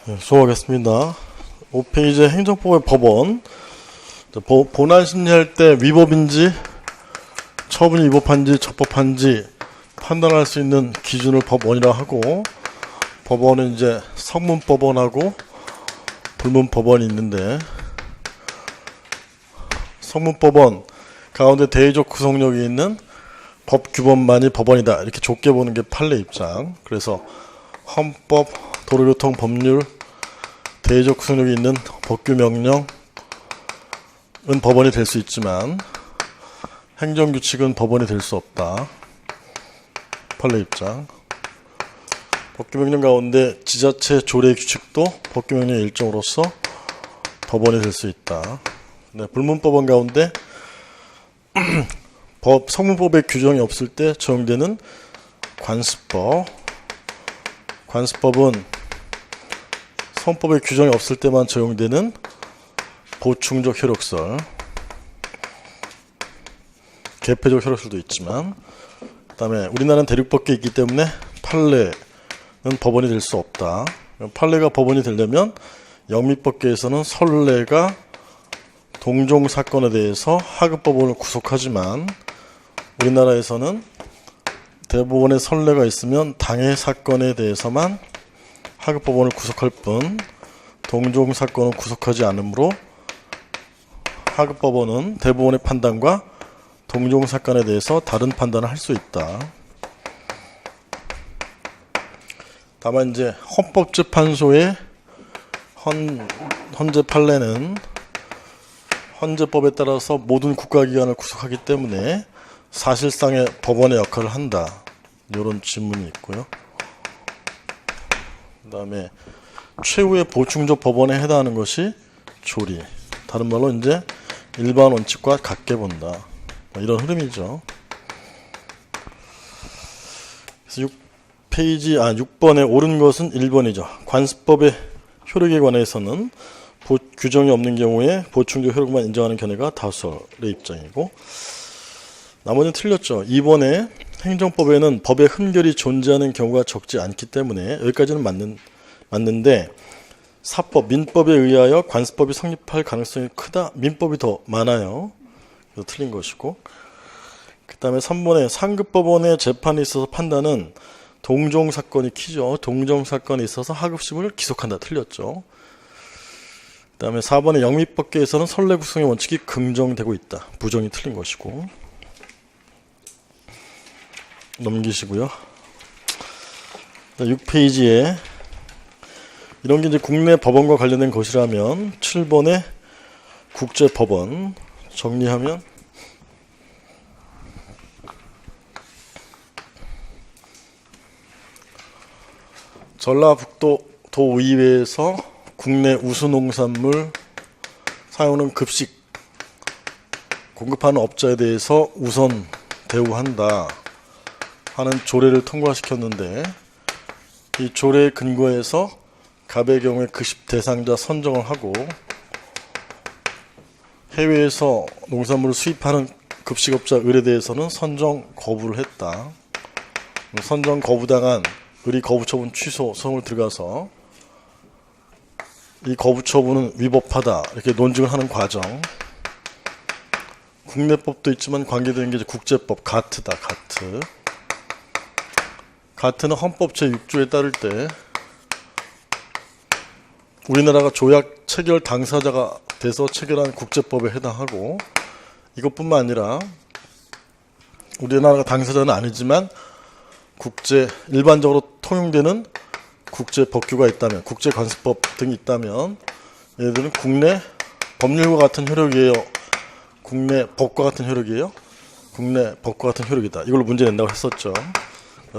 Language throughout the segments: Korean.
네, 수고하겠습니다. 5페이지 행정법의 법원. 본안심리할 때 위법인지 처분이 위법한지 적법한지 판단할 수 있는 기준을 법원이라 하고, 법원은 이제 성문법원하고 불문법원이 있는데, 성문법원 가운데 대의적 구성력이 있는 법규범만이 법원이다, 이렇게 좁게 보는 게 판례 입장. 그래서 헌법, 도로교통, 법률, 대의적 구성력이 있는 법규명령은 법원이 될 수 있지만 행정규칙은 법원이 될 수 없다, 판례 입장. 법규명령 가운데 지자체 조례 규칙도 법규명령의 일종으로서 법원이 될 수 있다. 네, 불문법원 가운데 성문법의 규정이 없을 때 적용되는 관습법. 관습법은 성법의 규정이 없을 때만 적용되는 보충적 효력설, 개폐적 효력설도 있지만, 그 다음에 우리나라는 대륙법계 있기 때문에 판례는 법원이 될 수 없다. 판례가 법원이 되려면 영미법계에서는 선례가 동종사건에 대해서 하급법원을 구속하지만, 우리나라에서는 대법원의 선례가 있으면 당해사건에 대해서만 하급법원을 구속할 뿐 동종사건은 구속하지 않으므로 하급법원은 대법원의 판단과 동종사건에 대해서 다른 판단을 할 수 있다. 다만 이제 헌법재판소의 헌재 판례는 헌재법에 따라서 모든 국가기관을 구속하기 때문에 사실상의 법원의 역할을 한다, 이런 질문이 있고요. 그 다음에 최후의 보충적 법원에 해당하는 것이 조리, 다른 말로 이제 일반 원칙과 같게 본다, 이런 흐름이죠. 그래서 6번에 옳은 것은 1번이죠. 관습법의 효력에 관해서는 규정이 없는 경우에 보충적 효력만 인정하는 견해가 다수의 입장이고, 나머지는 틀렸죠. 2번에 행정법에는 법의 흠결이 존재하는 경우가 적지 않기 때문에, 여기까지는 맞는데 사법, 민법에 의하여 관습법이 성립할 가능성이 크다, 민법이 더 많아요. 그래서 틀린 것이고, 그 다음에 3번에 상급법원의 재판에 있어서 판단은 동종사건이 키죠. 동종사건에 있어서 하급심을 기속한다, 틀렸죠. 그 다음에 4번에 영미법계에서는 선례 구성의 원칙이 긍정되고 있다, 부정이 틀린 것이고. 넘기시고요. 6페이지에 이런 게 이제 국내 법원과 관련된 것이라면 7번에 국제법원 정리하면 전라북도 도의회에서 국내 우수농산물 사용하는 급식 공급하는 업자에 대해서 우선 대우한다 하는 조례를 통과시켰는데, 이 조례에 근거해서 갑의 경우에 급식 대상자 선정을 하고, 해외에서 농산물을 수입하는 급식업자 을에 대해서는 선정 거부를 했다. 선정 거부당한 을이 거부처분 취소 소송을 들어가서 이 거부처분은 위법하다, 이렇게 논증을 하는 과정. 국내법도 있지만 관계되는 게 이제 국제법, 가트다, 가트. 가트는 헌법 제6조에 따를 때 우리나라가 조약 체결 당사자가 돼서 체결한 국제법에 해당하고, 이것뿐만 아니라 우리나라가 당사자는 아니지만 일반적으로 통용되는 국제 법규가 있다면, 국제 관습법 등이 있다면, 얘들은 국내 법률과 같은 효력이에요, 국내 법과 같은 효력이에요, 국내 법과 같은 효력이다, 이걸로 문제 낸다고 했었죠.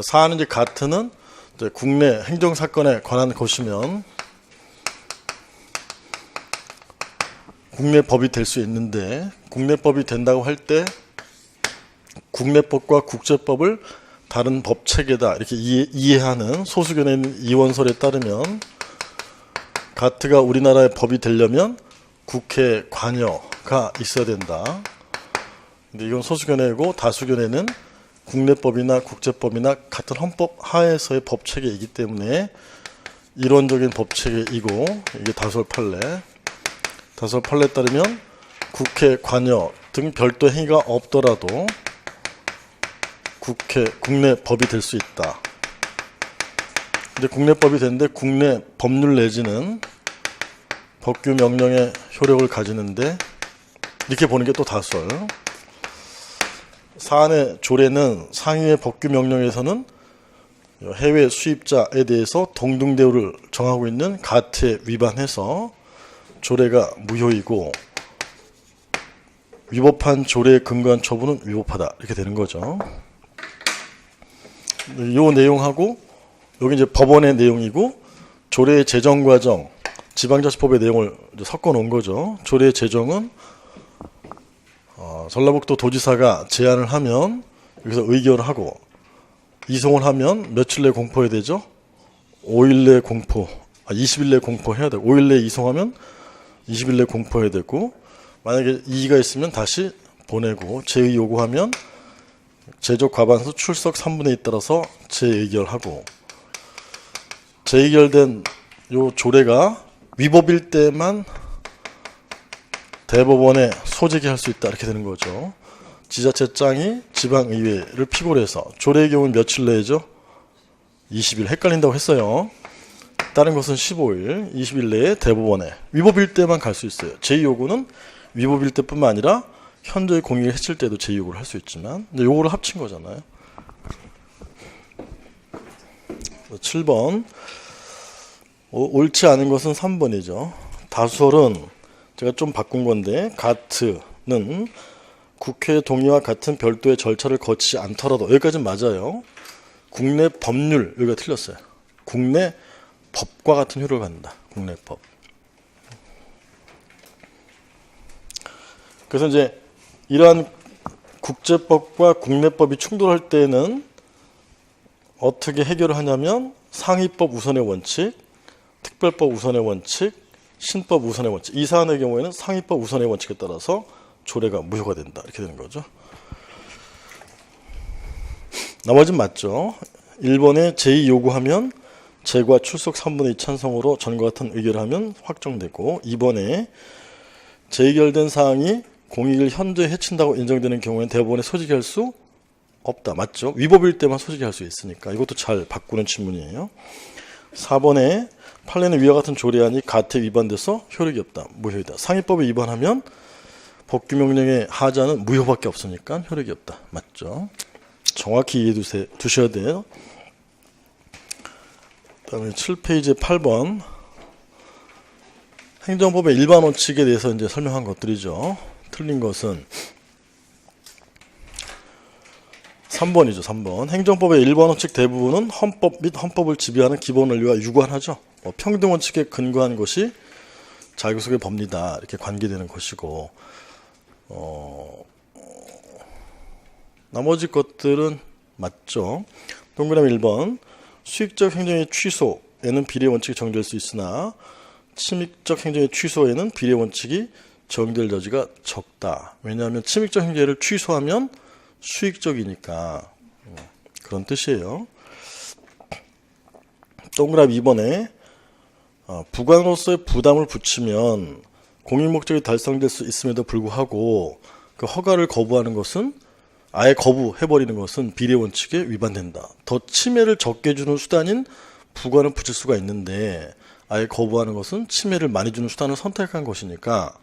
사안은 이제 가트는 이제 국내 행정사건에 관한 것이면 국내법이 될 수 있는데, 국내법이 된다고 할 때 국내법과 국제법을 다른 법 체계다, 이렇게 이해하는 소수견해 있는 이원설에 따르면 가트가 우리나라의 법이 되려면 국회 관여가 있어야 된다. 근데 이건 소수견해고, 다수견해는 국내법이나 국제법이나 같은 헌법 하에서의 법 체계이기 때문에 이론적인 법체계이고 이게 다수월 판례. 다수월 판례에 따르면 국회 관여 등 별도 행위가 없더라도 국내 법이 될 수 있다. 이제 국내법이 되는데 국내 법률 내지는 법규 명령의 효력을 가지는데 이렇게 보는 게 또 다수월. 사안의 조례는 상위의 법규 명령에서는 해외 수입자에 대해서 동등 대우를 정하고 있는 가트에 위반해서 조례가 무효이고 위법한 조례에 근거한 처분은 위법하다 이렇게 되는 거죠. 이 내용하고 여기 이제 법원의 내용이고 조례의 제정 과정, 지방자치법의 내용을 섞어 놓은 거죠. 조례의 제정은 전라북도 도지사가 제안을 하면 여기서 의결을 하고 이송을 하면 며칠 내에 공포해야 되죠? 5일 내에 20일 내에 공포해야 되고 5일 내에 이송하면 20일 내에 공포해야 되고 만약에 이의가 있으면 다시 보내고 재의 요구하면 제적 과반수 출석 3분의 2 따라서 재의결하고 재의결된 요 조례가 위법일 때만 대법원에 소지기 할 수 있다 이렇게 되는 거죠. 지자체장이 지방의회를 피고를 해서 조례의 경우는 며칠 내죠? 20일 헷갈린다고 했어요. 다른 것은 15일, 20일 내에 대법원에 위법일 때만 갈 수 있어요. 제의요구는 위법일 때뿐만 아니라 현저히 공익을 해칠 때도 제의요구를 할 수 있지만 요거를 합친 거잖아요. 7번 옳지 않은 것은 3번이죠. 다수설은 제가 좀 바꾼 건데 가트는 국회 동의와 같은 별도의 절차를 거치지 않더라도 여기까지는 맞아요. 국내 법률 여기가 틀렸어요. 국내 법과 같은 효력을 갖는다. 국내 법. 그래서 이제 이러한 국제법과 국내법이 충돌할 때는 어떻게 해결을 하냐면 상위법 우선의 원칙, 특별법 우선의 원칙, 신법 우선의 원칙. 이 사안의 경우에는 상위법 우선의 원칙에 따라서 조례가 무효가 된다. 이렇게 되는 거죠. 나머지는 맞죠. 1번에 제의 요구하면 제과 출석 3분의 2 찬성으로 전과 같은 의결을 하면 확정되고 2번에 재의결된 사항이 공익을 현저히 해친다고 인정되는 경우에는 대법원에 소지할 수 없다. 맞죠? 위법일 때만 소지할 수 있으니까 이것도 잘 바꾸는 질문이에요. 4번에 판례는 위와 같은 조례안이 가트에 위반돼서 효력이 없다. 무효이다. 상위법에 위반하면 법규명령의 하자는 무효밖에 없으니까 효력이 없다. 맞죠? 정확히 이해해 두셔야 돼요. 그 다음에 7페이지 8번 행정법의 일반 원칙에 대해서 이제 설명한 것들이죠. 틀린 것은 3번이죠. 3번. 행정법의 일반 원칙 대부분은 헌법 및 헌법을 지배하는 기본 원리와 유관하죠. 평등 원칙에 근거한 것이 자유구속의 법리다. 이렇게 관계되는 것이고 나머지 것들은 맞죠. 동그라미 1번. 수익적 행정의 취소에는 비례 원칙이 정될 수 있으나 침익적 행정의 취소에는 비례 원칙이 적용될 여지가 적다. 왜냐하면 침익적 행정을 취소하면 수익적이니까 그런 뜻이에요. 동그라미 2번에 부관으로서의 부담을 붙이면 공익 목적이 달성될 수 있음에도 불구하고 그 허가를 거부하는 것은 아예 거부해버리는 것은 비례 원칙에 위반된다. 더 침해를 적게 주는 수단인 부관을 붙일 수가 있는데 아예 거부하는 것은 침해를 많이 주는 수단을 선택한 것이니까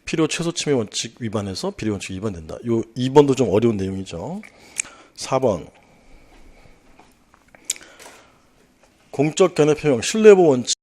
필요 최소 침해 원칙 위반해서 비례 원칙이 위반된다. 요 2번도 좀 어려운 내용이죠. 4번 공적 견해 표명 신뢰보 원칙